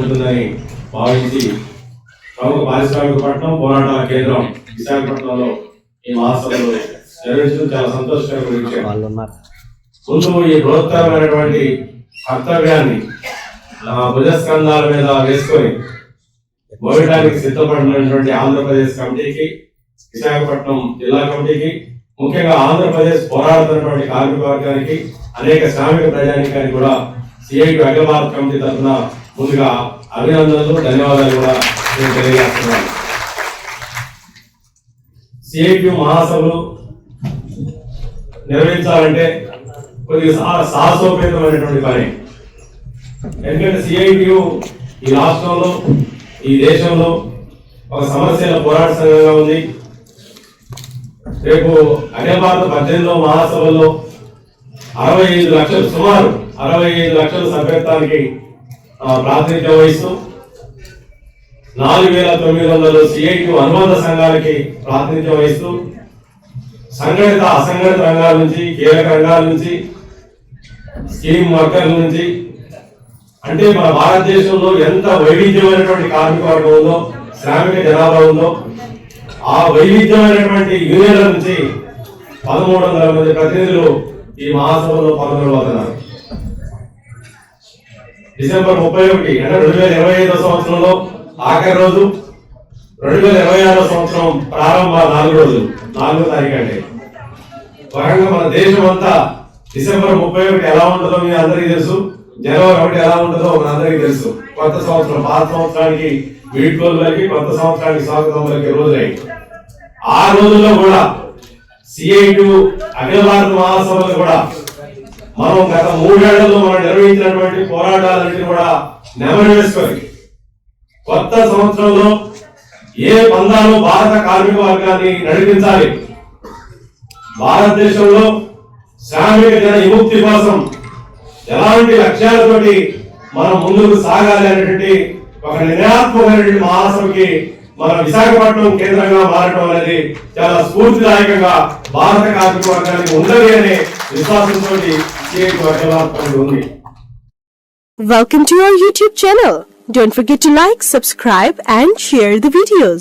ఉంటుందని భావించి ప్రముఖ పారిశ్రామిక పట్టణం పోరాటాల కేంద్రం విశాఖపట్నంలో ఈ మహాసభలు నిర్వహించడం చాలా సంతోషకరమైన విషయం. ముందు ఈ బృహత్తరమైనటువంటి కర్తవ్యాన్ని భుజస్కంధాల మీద వేసుకొని మోయడానికి సిద్ధపడినటువంటి ఆంధ్రప్రదేశ్ కమిటీకి, విశాఖపట్నం జిల్లా కమిటీకి, ముఖ్యంగా ఆంధ్రప్రదేశ్ పోరాడుతున్నటువంటి కార్మిక వర్గానికి, అనేక శ్రామిక ప్రజానికానికి కూడా సిఐటి అఖిల భారత కమిటీ తరఫున ముందుగా అభినందనలు, ధన్యవాదాలు కూడా నేను తెలియజేస్తున్నాను. సిఐటి మహాసభలు నిర్వహించాలంటే కొద్దిగా సాహసోపేతమైనటువంటి పని. ఎందుకంటే సిఐటియు ఈ రాష్ట్రంలో, ఈ దేశంలో ఒక సమస్యల పోరాట సంఘంగా ఉంది. రేపు అఖిల భారత 18వ మహాసభలో 65 లక్షలు, సుమారు 65 లక్షల సభ్యత్వానికి ప్రాతినిధ్యం వహిస్తూ 4,900 సిఐటి అనుబంధ సంఘాలకి ప్రాతినిధ్యం వహిస్తూ సంఘటిత అసంఘటిత రంగాల నుంచి, కీలక రంగాల నుంచి, స్కీమ్ వర్కర్ల నుంచి, అంటే మన భారతదేశంలో ఎంత వైవిధ్యమైనటువంటి కార్మిక వర్గం ఉందో, శ్రామిక జనాభా ఉందో, ఆ వైవిధ్యమైనటువంటి యూనియన్ల నుంచి 1,300 మంది ప్రతినిధులు ఈ మహాసభలో పాల్గొనబోతున్నారు. డిసెంబర్ 31 అంటే 2025 సంవత్సరంలో ఆఖరి రోజు, 2026 సంవత్సరం ప్రారంభ 4 రోజులు, 4వ తారీఖు అంటే పరంగా మన దేశం అంతా డిసెంబర్ 31 ఎలా ఉంటుందో మీ అందరికీ తెలుసు, జనవరి 1 ఎలా ఉంటుందో మనందరికీ తెలుసు. కొత్త సంవత్సరం, పాత సంవత్సరానికి వీడ్కోలుకి, కొత్త సంవత్సరానికి స్వాగతం పలికే రోజులై ఆ రోజుల్లో కూడా సిఐటి అఖిల భారత మహాసభలు కూడా మనం గత 3 ఏళ్లలో మనం నిర్వహించినటువంటి పోరాటాలన్నింటినీ కూడా నెమరు వేసుకొని కొత్త సంవత్సరంలో ఏ పందాలు భారత కార్మిక వర్గాన్ని నడిపించాలి, భారతదేశంలో శ్రామిక జన విముక్తి కోసం ఎలాంటి లక్ష్యాలతోటి మనం ముందుకు సాగాలి అనేటువంటి ఒక నిర్ణయాత్మకమైనటువంటి మహాసభకి మన విశాఖపట్నం కేంద్రంగా మారడం అనేది చాలా స్ఫూర్తిదాయకంగా భారత కార్మిక వర్గానికి ఉండాలి అనే విశ్వాసంతో ఉంది. Welcome to our YouTube channel. Don't forget to like, subscribe and share the videos.